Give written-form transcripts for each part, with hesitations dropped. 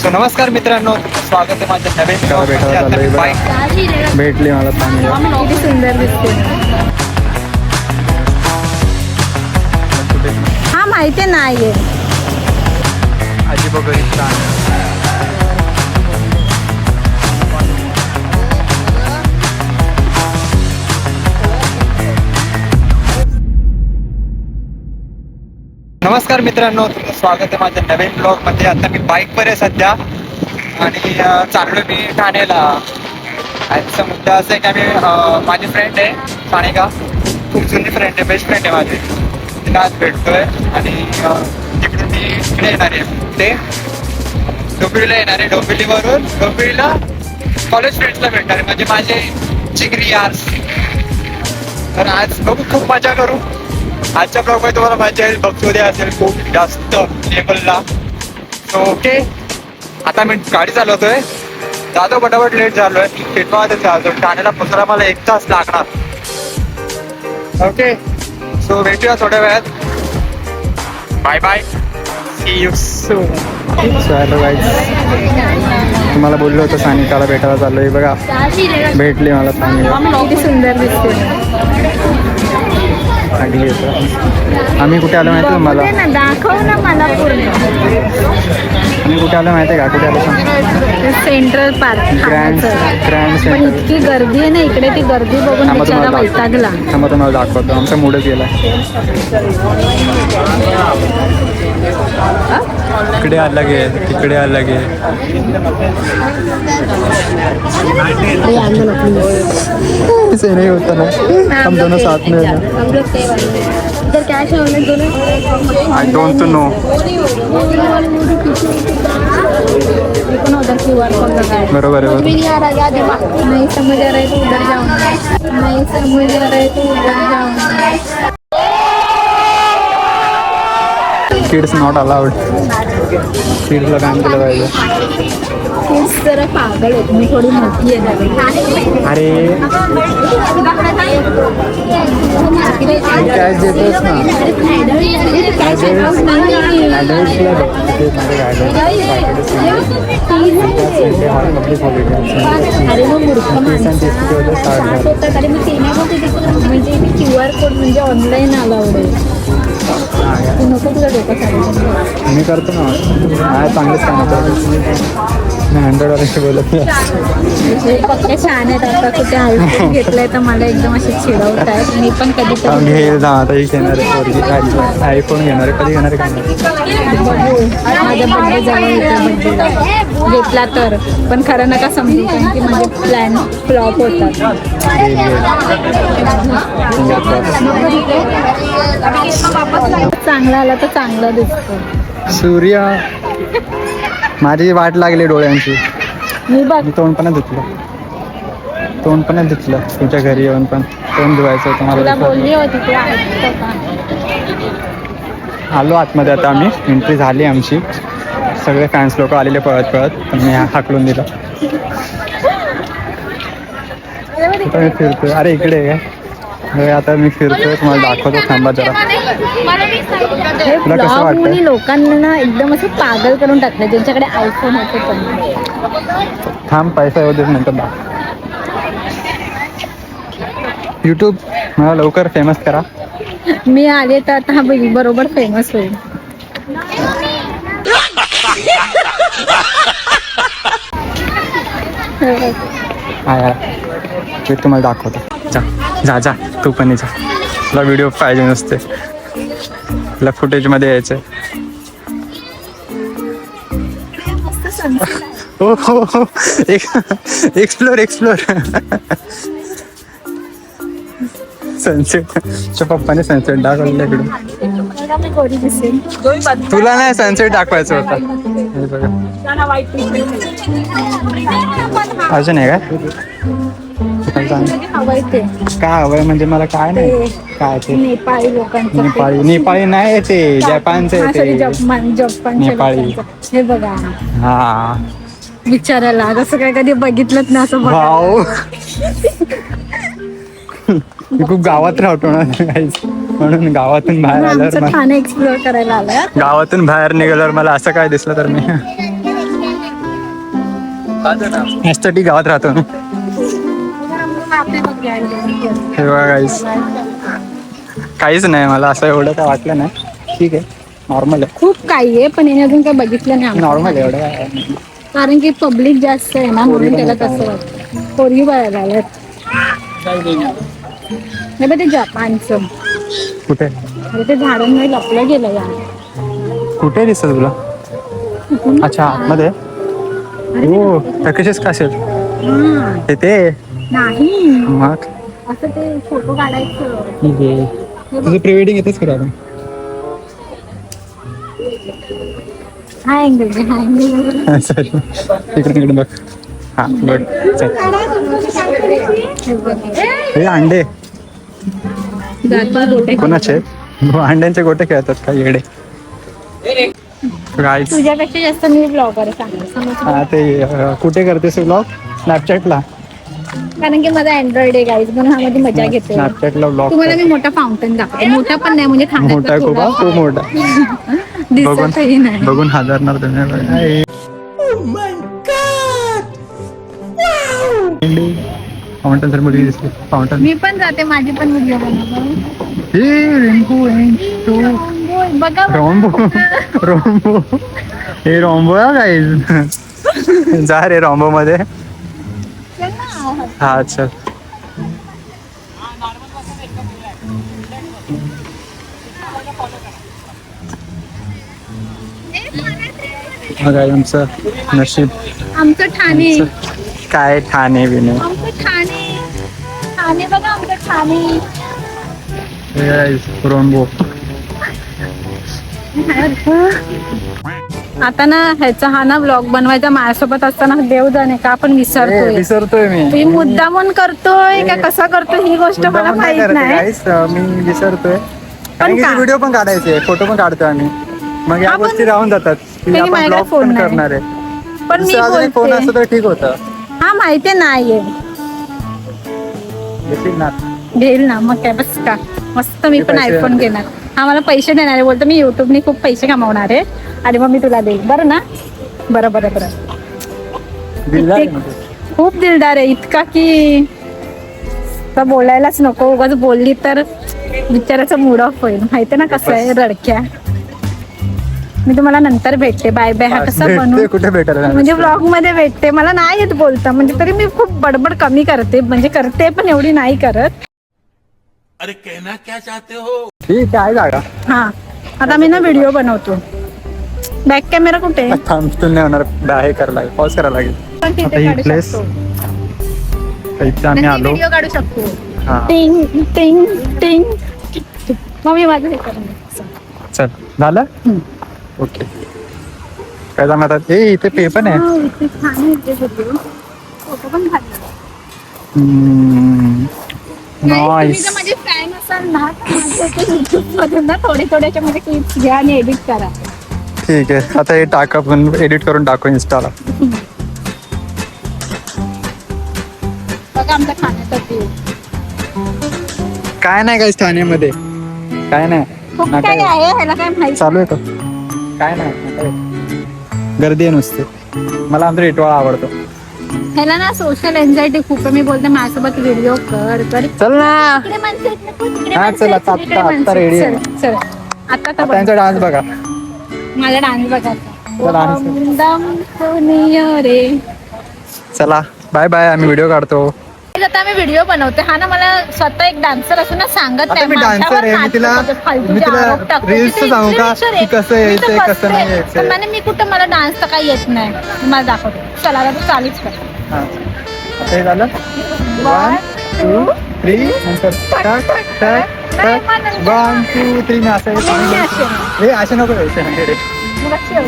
So नमस्कार मित्रांनो, स्वागत आहे माझ्या नवीन भेटली मला किती सुंदर दिसते. हा माहिती नाहीये. आजी बघ नमस्कार मित्रांनो, स्वागत आहे माझ्या नवीन ब्लॉग मध्ये. आता मी बाईकवर आहे सध्या आणि चाललोय मी ठाण्याला. आजचा मुद्दा असा आहे की आम्ही माझी फ्रेंड आहे सानिका, खूप जुनी फ्रेंड आहे, बेस्ट फ्रेंड आहे माझी. तिला आज भेटतोय आणि तिकडून मी इकडे येणार आहे. ते डोंबिवलीला येणार आहे. डोंबिवलीला कॉलेज फ्रेंड्सला भेटणार आहे, म्हणजे माझे जिगरी यार्स. तर आज बघू, खूप मजा करू. आजच्या ब्लॉग मध्ये तुम्हाला मजा येईल, बघतोय असेल खूप जास्त लेवलला. सो ओके, आता मी गाडी चालवतोय, जातो पटापट, लेट झालोय. पेटवामध्ये चालतो ठाण्याला पोहोचायला मला 1 तास लागणार. ओके, सो भेटूया थोड्या वेळात. Bye bye, see you soon. Hello guys, तुम्हाला बोललो होतं सानिकाला भेटायला चाललोय. बघा भेटली मला सानिका, किती सुंदर दिसते. चांगली येतं. आम्ही कुठे आलो माहिती तुम्हाला? दाखव ना मला पूर्ण. आम्ही कुठे आलो माहिती आहे का? कुठे आलो? Central park. ग्रँड पण सेंटर. इतकी गर्दी आहे ना इकडे, ती गर्दी बघून बिचारा वैतागला. तुम्हाला दाखवतो, आमचा मूडच गेला. इकडे आला गे, तिकडे आला गे. से नहीं होता ना, हम दोनों साथ में हैं. इधर कैश है उन्हें दोनों. I don't know. देखो ना उधर QR कोड लगा है. बरोबर आहे. नहीं आ रहा, याद है. नहीं समझ आ रहा है तो उधर जाओ. नहीं समझ आ रहा है तो उधर जाओ. Kids not allowed. किड्सला बॅन केलं पाहिजे. किड्स जरा पागल आहेत, मी थोडी मोठी आहे. अरे कॅश देतोस ना. अरे मग मूर्ख माणसं होतात. अरे मी ते नाही बोलते, म्हणजे QR कोड म्हणजे ऑनलाईन अलाउड आहे. तू नको तुझं डोकं चालू. मी करतो ना, चांगलंच काम करतो. $100 बोलत पक्के छान आहेत. आता कुठे आयफोन घेतलाय तर मला एकदम असे चिडवत आहेत. मी पण कधी घेईल ना, आता घेणार आहे पोरगी. आयफोन घेणार आहे. कधी घेणार आहे? बघू, माझ्या बड्डे जवळ येतो. बड्डेला घेतला तर, पण खरं नका समजू, कारण की माझे प्लॅन फ्लॉप होतात. चांगला आला तर चांगला दिसतो. सूर्य, माझी वाट लागली डोळ्यांची. मी बघ, मी तोंड पण धुतलं तुमच्या घरी येऊन, पण तोंड धुवायचं होतं तुला मला. बोलली होती ते ऐकतो का? आलो आतमध्ये. आता आम्ही एंट्री झाली आमची. सगळे फॅन्स लोक आलेले पळत, पण मी हाकलून दिलं. आता मी फिरतोय. अरे इकडे काय? आता मी फिरतोय, तुम्हाला दाखवतो. थांबा जरा. हे तुला कसं ब्लॉग वाटतं? मुली लोकांना ना एकदम असं पागल करून टाकलं, ज्यांच्याकडे आयफोन होते. पण थांब, पैसा येऊ देत नंतर दाख. यूट्यूब मला लवकर फेमस करा. मी आले तर आता बरोबर फेमस होईल. हा यार, ते तुम्हाला दाखवतो. जा तू पण जा. तुला व्हिडिओ पाहिजे नसते, तुला फुटेजमध्ये यायचं. हो, एक्सप्लोर. सनसेटच्या पप्पाने सनसेट दाखवलं इकडून. तुला नाही सनसेट दाखवायचं होता. हे बघा, अजून आहे काय हवंय म्हणजे मला काय नाही. काय ते नेपाळी लोकांचं. नेपाळी नाही, ते जपानचं ते. जपान नेपाळी. हे बघा, हा विचारायला असं काय कधी बघितलंच ना असं. भाऊ मी खूप गावात राहतो ना, म्हणून गावातून बाहेर आल्यावर ठाणे एक्सप्लोर करायला आलाय. गावातून बाहेर निघाल्यावर मला असं काय दिसलं तर मी ह्यासाठी गावात राहतो ना. हे बघा गाईस, काहीच नाही मला असं एवढं काय वाटलं नाही. ठीक आहे, नॉर्मल आहे. खूप काही आहे पण याने अजून काही बघितलं नाही आम्ही. नॉर्मल आहे एवढं काय नाही. कारण की पब्लिक जास्त आहे ना म्हणून त्याला तसं वाटतं. पोरगी बघायला आल्यात. हे बघ ते जपानचं. कुठे अरे ते झाडांमध्ये लपलं गेलं या. कुठे दिसत तुला? अच्छा आतमध्ये. हो टकेशच का असेल हा, ते नाही मग असं ते फोटो काढायचं. तुझं प्री वेडिंग येतेच करू आपण. हा अँगल हा अँगल. सॉरी इकडे बघ. हा बघ चल. हे अंडे कोणाचे आहेत? हो, अंड्यांचे गोटे खेळतात का येडे गाईस. तुझ्यापेक्षा जास्त मी ब्लॉगर सांगते. हा ते कुठे करतेस ब्लॉग? स्नॅपचॅटला. कारण की माझा अँड्रॉइड आहे गाईज म्हणून ह्यामध्ये मजा घेते. स्नॅपचॅटला ब्लॉग तुम्हाला मी मोठा फाउंटन दाखवते. मोठा पण नाही म्हणजे मोठा खूप हा, खूप मोठा. दिसतही नाही. बघून हादरणार तुम्ही. फाउंटन तर मुलगी दिसली. फाउंटन. मी पण जाते माझी पण व्हिडिओ बनवतो. बघा रोम्बो हे रोम्बो गाईज. जा रे रोम्बो मध्ये. हा चल. बघा आमचं नशीब. आमचं ठाणे. काय ठाणे बिणे. आमचं ठाणे. ठाणे बघा आमचं ठाणे. रोम्बो. आता ना ह्याचा हा ना व्लॉग बनवायचा माझ्यासोबत असताना देव जाणे का आपण विसरतोय मी. मी मुद्दामून करतोय का कसा करतोय ही गोष्ट मला माहित नाही. मी विसरतोय. कारण की व्हिडिओ पण काढायचे, फोटो पण काढतोय आम्ही. मग या गोष्टी राहून जातात की आपण ब्लॉग पण करणार आहे. पण मी फोन असतं तर ठीक होतं. हा माहिती नाहीये. घेईल ना मग काय बस का मस्त. मी पण आयफोन घेणार. हा मला पैसे देणार आहे बोलतो. मी युट्यूबने खूप पैसे कमावणार आहे आणि मग मी तुला देईल. बरं ना? बरं बरं बरं. खूप दिलदार आहे इतका की बोलायलाच नको. उगाच बोलली तर बिचाराचा मूड ऑफ होईल. माहिती ना कसं आहे रडक्या. मी तुम्हाला नंतर भेटते. Bye bye. हा कसा बनवू कुठे भेटायला म्हणजे व्लॉग मध्ये भेटते. मला नाही येत बोलता म्हणजे तरी मी खूप बडबड कमी करते. म्हणजे करते पण एवढी नाही करत. अरे कहना क्या चाहते हो? ठीक आहे जागा. हा आता मी ना व्हिडिओ बनवतो. बॅक कॅमेरा कुठे? थांबतो नाही होणार. हे करायला लागेल. पॉज करायला लागेल. आता ही प्लेस इथे आम्ही आलो. व्हिडिओ काढू शकतो. हा टिंग टिंग टिंग. मग मी माझं हे करून चल झालं. ओके काय सांगतात? हे इथे पे पण आहे. फोटो पण काढला. नाईस. माझे फॅन असाल ना युट्यूब मधून ना थोडे थोड्याच्या मध्ये क्लिप्स घ्या आणि एडिट करा. ठीक आहे आता हे टाका. पण एडिट करून टाकू इन्स्टाला. बघा आमच्या खाण्यासाठी काय नाही काय ठाण्यामध्ये काय नाही. खूप काही आहे ह्याला काय माहिती. चालू आहे का? काय नाही गर्दी आहे नुसते. मला आमचा रेटवाळा आवडतो. ह्याला ना सोशल एन्झायटी खूप आहे. मी बोलते माझ्यासोबत व्हिडिओ कर. चल ना. इकडे माणसं आहेत ना, तिकडे हा, माणसं चल, आहेत, आता- तिकडे आता माणसं आहेत. ready आहे. चल, चल. आता तर बघ. त्यांचा डान्स बघा. माझा डान्स बघायचा. चला, dance. दम दम सोनिया रे. चला बाय बाय. आम्ही व्हिडिओ काढतो. आता मी व्हिडिओ बनवते. हा ना मला स्वतः एक डान्सर असून ना सांगत आता नाही. मी माझ्यावर dancer आहे. मी नाचतो, तिला- तो फालतूचे मी तिला आरोप टाकतो. reels ती सांगू का? influencer आहे. की कसं मी यायचंय, तर कसं नाही बसते. यायचंय. पण म्हणे मी कुठं मला डान्स तर काही येत नाही. मला दाखवतो. चला आता तू चालूच कर. हा. आता हे झालं. 1 2 3 नंतर टक टक टक 1 2 3 मी असं हे असे नको यायचे. मग लक्ष ठेव.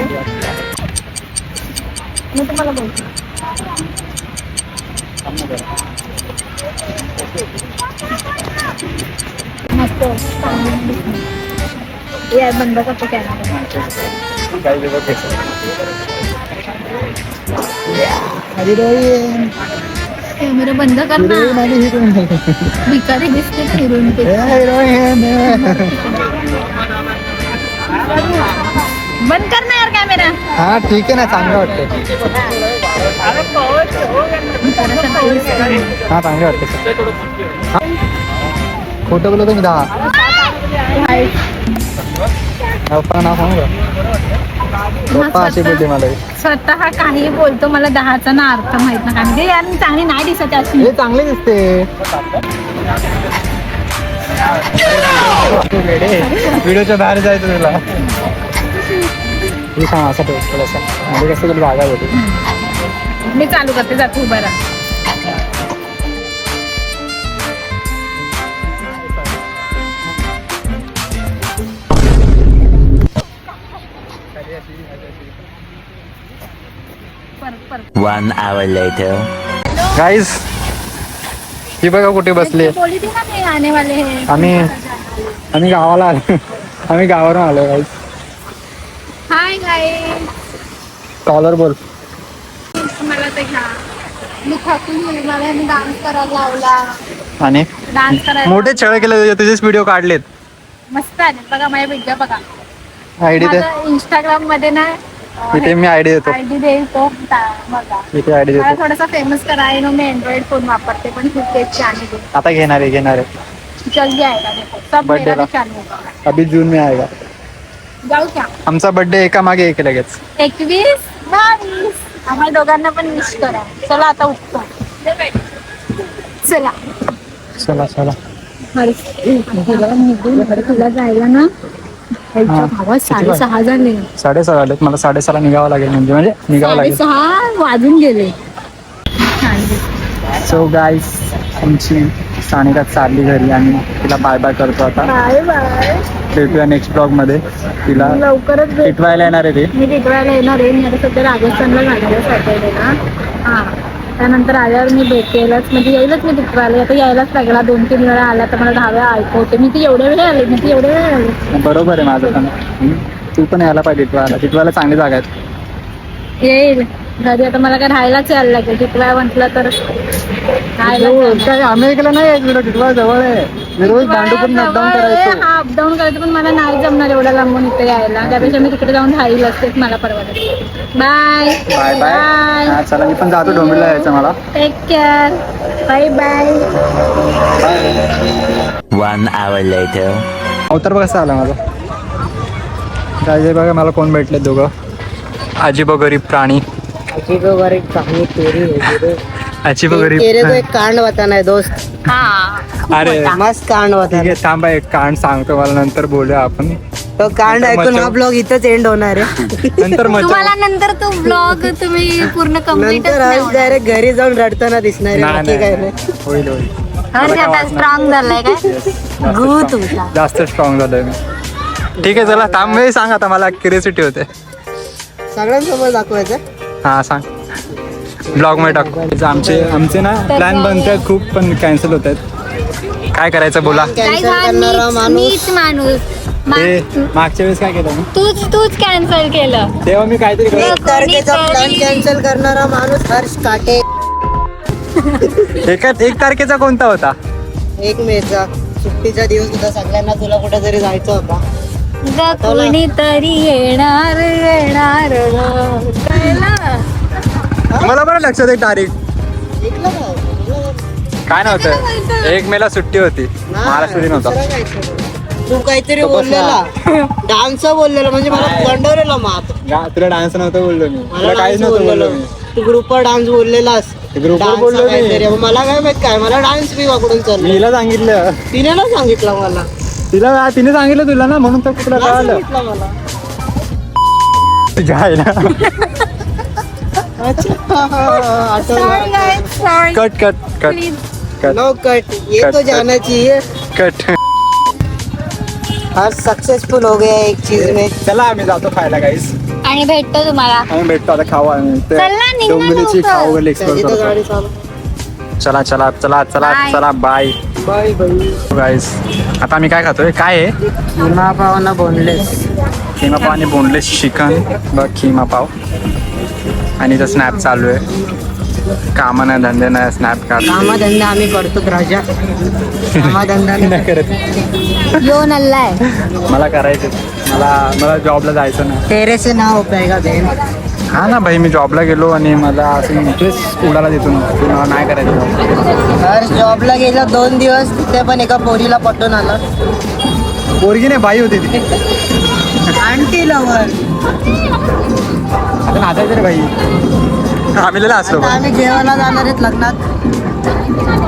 मी तुम्हाला बोलते. मस्त यार बंद करतो कॅमेरा. कॅमेरा बंद कर ना. भिकारी दिसते फिरून ते. बंद कर ना यार कॅमेरा. हा ठीक आहे ना चांगलं वाटतं. हा चांगले वाटते खोटं बोलतो मी 10. पप्पा नाव सांगू का? पप्पा असे बोलते मला स्वतः काही बोलतो, मला 10चा ना अर्थ माहित ना. म्हणजे यार मी चांगली नाही दिसत अशी. हे चांगले दिसते. व्हिडिओच्या बाहेर जायचं तुला. मी सांग असं ठेव थोडंसं म्हणजे कसं तुला जागा होती. मी चालू करते, जातो उभा राहा. One hour later. गाईज ही बघा कुठे बसली. बोली थी ना मी आने वाले हैं. आम्ही गावाला आलो. आम्ही गावावरून आलो गाईज. Hi guys. कॉलर बोल. मला ते घ्या. मी थकून गेली, मला डान्स करायला लावला. आणि डान्स करायला मोठे छळ केले तुझेच व्हिडिओ काढलेत. मस्त आले बघा माझ्या व्हिडिओ बघा. आयडी दे. इंस्टाग्राम मध्ये ना इथे मी आयडी देतो. आयडी देईल तो बघा. इथे आयडी मला देतो. थोडासा फेमस करायला मी अँड्रॉइड फोन वापरते, पण खूप तेच चॅनल आता घेणार आहे जल्दी आएगा देखो. सब Birthday मेरा ला. भी चैनल अभी जून में आएगा. जाऊ क्या. आमचा बर्थडे एका मागे एक लगेच. 21 22 आम्हाला दोघांना पण विश करा. चला आता उठतो. चला चला तुला जायला ना भावा 6:30 झाले. 6:30 आलेत. मला 6:30 निघावं लागेल म्हणजे निघावं लागेल. 6:30 वाजून गेले. सो गाईस आमची सानिका चालली घरी आणि तिला बाय बाय करतो आता. Bye bye. भेटूया नेक्स्ट ब्लॉग मध्ये. तिला लवकरच टिटवायला येणार आहे ते. मी टिटवायला येणार आहे. मी आता सध्या राजस्थानला जाणार आहे सॅटर्डेला. हा त्यानंतर आल्यावर मी भेटेलच, म्हणजे येईलच मी टिटवायला. आता यायलाच लागला. 2-3 वेळा आला तर मला 10 वेळा ऐकवते. मी ती एवढ्या वेळा आले. बरोबर आहे माझं पण. तू पण यायला पाहिजे टिटवायला चांगली जागा आहेत. येईल घरी. आता मला काय राहायलाच यायला लागेल. टिटवाय म्हटलं तर काय अमेरिकेला नाही टिटवाय जवळ आहे. मी रोज भांडूपूर अपडाऊन करायचो. हा अपडाऊन करायचं, पण मला नाही जमणार एवढ्या लांबून इथे यायला. त्यापेक्षा मी तिकडे जाऊन राहील असतेच मला परवडत. Bye bye bye. हा, चला मी पण जातो. डोंबिवलीला यायचं मला. Take care. Bye bye. 1 hour later. अवतार बघा कसा आला माझा. काय बघा मला कोण भेटले दोघं. अजीब गरीब प्राणी. अजीब गरीब कहानी तेरी है. अजीब तेरे को गरीब. एक कांड बताना है दोस्त. अरे मस्त कांड ठीक बताना आहे थांबा. एक कांड सांगतो मला, नंतर बोलूया आपण. तो कांड नंतर ऐकून मच्छर- हा ब्लॉग इथंच एंड होणार आहे. नंतर तुम्हाला नंतर तो ब्लॉग तुम्ही पूर्ण कम्प्लीट नंतर आज डायरेक्ट घरी जाऊन रडताना दिसणार आहे. बाकी काय नाही. होईल होईल. स्ट्रॉंग झालाय काय गु तुमचा. जास्त स्ट्रॉंग झालोय मी. ठीक आहे चला थांब. मी सांग आता मला क्युरियोसिटी होते. सगळ्यांसमोर दाखवायचं. हा सांग. ब्लॉग मध्ये टाकू. आमचे ना प्लॅन बनतात खूप, पण कॅन्सल होत आहेत. काय करायचं बोला. कॅन्सल करणारा माणूस. ते मागच्या वेळेस काय केलं मी. तूच कॅन्सल केलं. तेव्हा मी काहीतरी केलं. 1 तारखेचा प्लॅन कॅन्सल करणारा माणूस हर्ष काटे. 1 तारखेचा कोणता होता. 1 मेचा सुट्टीचा दिवस होता. सगळ्यांना तुला कुठेतरी जायचं होता. कोणीतरी येणार मला बरं लक्षात एक तारीख. ऐकलं का? काय नव्हतं. 1 मेला सुट्टी होती. महाराष्ट्र दिन होता. दुसरं काहीतरी. तू काहीतरी बोललेला. डान्स बोललेला म्हणजे मला गंडवलेला मात. तुला डान्स नव्हतं बोललो मी. तुला मला काहीच डान्स नव्हतं बोललो बोललेलो. मी. तू ग्रुपवर डान्स बोललेलास. ग्रुपवर Dance बोललो मी. काहीतरी. मग मला काय माहित काय. मला डान्स मी वाकडून चाललो. मीला सांगितलं. तिने ना सांगितलं मला. तिने सांगितलं तुला ना, म्हणून तर कुठलं नाही कळालं. सांगितलं मला. तुझ्या आईला. अच्छा आठवलं. Cut cut cut cut no cut. ये कट, तो कट. जाना चाहिए. कट. हर सक्सेसफुल हो गया एक चीज में. चला आम्ही जातो खायला गाईस. आणि भेटतो तुम्हाला. आम्ही भेटतो आता. खाऊ आम्ही ते चल ना, निघ ना डोंबिवलीची लवकर. खाऊ वगैरे एक्सप्लोर त्याची तर गाडी करतो. चालू. चला चला चला चला Bye. चला बाय बाय बाय. गाईस. आता आम्ही काय खातोय. काय आहे. किमा पावना बोनलेस. खिमा पाव आणि बोनलेस चिकन. बघ खिमा पाव. आणि इथं स्नॅप चालू आहे. कामं नाही धंदे नाही स्नॅप काढ. कामधंदा आम्ही करतो राजा. कामधंदा नाही करत. यो नल्लाय. मला करायचं. मला जॉबला जायचं नाही. तेरे से ना हो पाएगा बहन. हा ना भाई, मी जॉबला गेलो आणि मला असं इंटरेस्ट उडाला तिथून की मला नाही करायचं job. हर्ष जॉबला गेला 2 दिवस, तिथे पण एका पोरीला पटून आला. पोरगी नाही, बाई होती ती. Aunty lover. आता नाचायचं रे भाई, आम्ही लय असलो. आता आम्ही जेवायला जाणार आहेत लग्नात.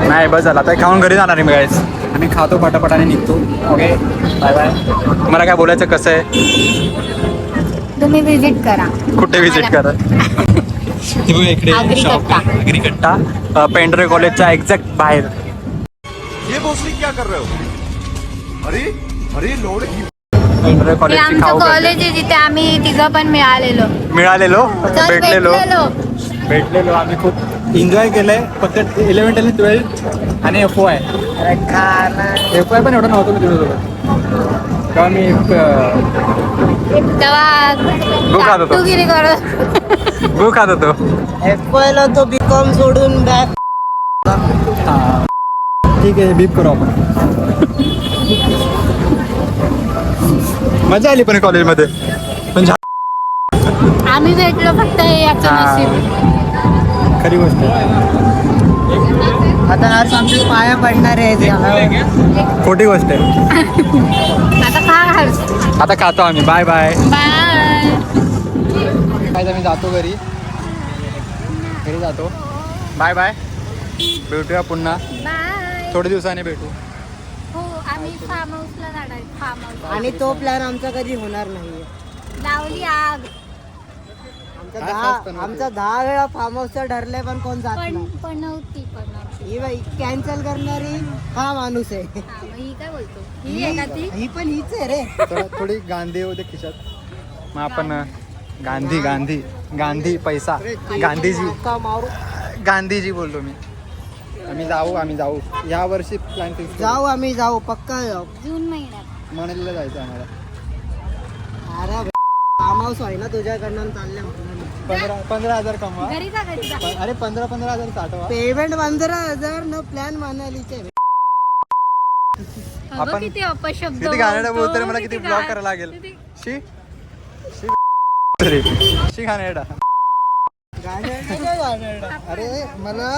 नाही बस झालं, आता खाऊन घरी जाणार आहे मी गाईस. आम्ही खातो पटापट आणि निघतो. Okay bye bye. तुम्हाला काय बोलायचं कसं आहे? तुम्ही विजिट करा. कुठे विजिट करा? इकडे शॉप अग्रिकट्टा, पेंढरे कॉलेजच्या एक्झॅक्ट बाहेर. ये भोसडी क्या कर रहे हो? अरे अरे लोड की पेंढरे हे कॉलेजची आमचं खाऊ कॉलेज आहे जिथे आम्ही तिघं पण मिळालेलो. भेटलेलो आम्ही खूप एन्जॉय केलंय. फक्त 11, 12 आणि FY. FY पण एवढं नव्हतं मी तुझ्यासोबत. तेव्हा मी तेव्हा गो खात होतो. तू करत गो खात होतो. FY ला तो BCom सोडून बॅक. हा ठीक आहे, बीप करू आपण. मजा आली पण कॉलेजमध्ये पण आम्ही भेटलो फक्त हे याचं नशीब. खरी गोष्ट आहे. आता हर्ष आमच्या पाया पडणार आहे. खोटी गोष्ट आहे. आता खा हर्ष. आता खातो आम्ही. Bye bye. बाय. काय मी जातो घरी जातो. Bye bye. भेटूया पुन्हा बाय. थोड्या दिवसांनी भेटू. हो आम्ही फार्म हाऊसला जाणार आहे. फार्म हाऊस आणि तो प्लॅन आमचा कधी होणार नाहीये. लावली आग. आमचा 10 वेळा फार्म हाऊसचा ठरलंय पण कोण जात पण नाही. बनवती. ही बाई कॅन्सल करणारी हा माणूस आहे. हा, मग ही काय बोलतो? ही आहे का ती? ही पण हीच आहे रे. थोडी गांधी होते खिशात. मग आपण गांधी गांधी गांधी पैसा गांधीजी का मारू. गांधीजी बोललो मी. आम्ही जाऊ या वर्षी प्लॅन फिक्स. जाऊ आम्ही जाऊ पक्का जाऊ. जून महिन्यात. मनालीला जायचं आम्हाला. अरे फार्म हाऊस आहे ना तुझ्याकडनं चालले. 15,000 कमवा. घरी जा घरी जा. अरे 15,000 साठवा. पेमेंट 15,000 न प्लॅन मनालीचे. अगं, आपण किती अपशब्द किती गाणं बोलतो, बोलतोय मला किती ब्लॉक गा- करायला लागेल. किती- शी शी गाणेडा. अरे मला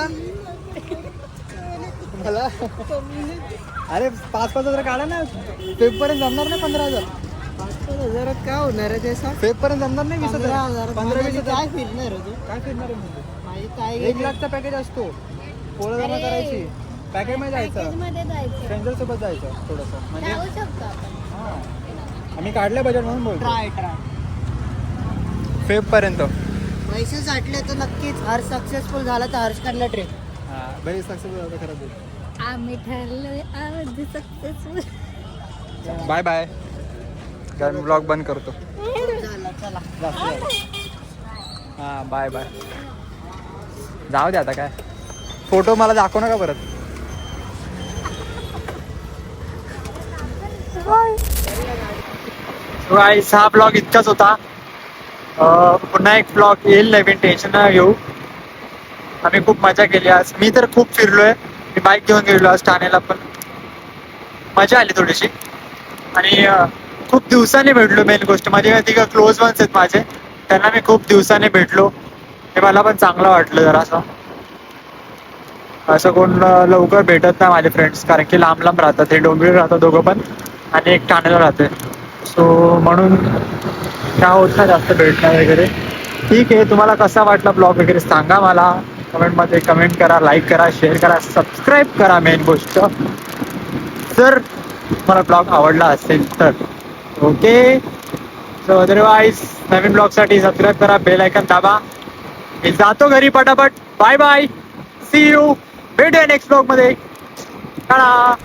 अरे 5,000 काढा ना. फेब पर्यंत जमणार नाही. 15,000 काय होणार आहे ते सांग. फेब पर्यंत जमणार नाही. 15,000 15,000 काय फिरणार आहे तू. काय फिरणार आहे म्हणजे? माहिती काय 1 लाखचा पॅकेज असतो. पोळं जमा अरे. करायची. पॅकेज मध्ये जायचं. पॅकेजमध्ये जायचं. फ्रेंडर सोबत जायचं थोडंसं म्हणजे. जाऊ शकतो आपण. हां आम्ही काढले बजेट म्हणून बोलतो. ट्राय फेब पर्यंत. पैसे साठले तर नक्कीच हर्ष सक्सेसफुल झाला तर हर्षकडनं ट्रिप. हां बरी सक्सेस होतं खरंच. आम्ही ठरलोय आज सक्सेसफुल. Bye bye. काय मी ब्लॉग बंद करतो. चला हां बाय बाय. जाऊ दे आता काय. फोटो मला दाखव नका परत. हा ब्लॉग इतकाच होता. पुन्हा एक ब्लॉग येईल नवीन. टेन्शन न घेऊ. आम्ही खूप मजा केली आज. मी तर खूप फिरलोय. मी बाईक घेऊन गेलो आज ठाण्याला पण मजा आली थोडीशी. आणि खूप दिवसांनी भेटलो. मेन गोष्ट माझे तिघं क्लोज वन्स आहेत माझे. त्यांना मी खूप दिवसांनी भेटलो. हे मला पण चांगलं वाटलं जरा. असं कोण लवकर भेटत नाही माझे फ्रेंड्स. कारण की लांब लांब राहतात. हे डोंबिवली राहतात दोघं पण आणि एक ठाण्याला राहते. सो म्हणून काय होत नाही जास्त भेटणं वगैरे. ठीक आहे. तुम्हाला कसा वाटला ब्लॉग वगैरे सांगा मला कमेंटमध्ये. कमेंट करा, लाईक करा, शेअर करा, सबस्क्राईब करा. मेन गोष्ट जर तुम्हाला ब्लॉग आवडला असेल तर. ओके. सो अदरवाईज नवीन ब्लॉगसाठी सबस्क्राईब करा, बेल आयकॉन दाबा. मी जातो घरी पटापट. Bye bye. See you. भेटूया नेक्स्ट ब्लॉग मध्ये. टाळा.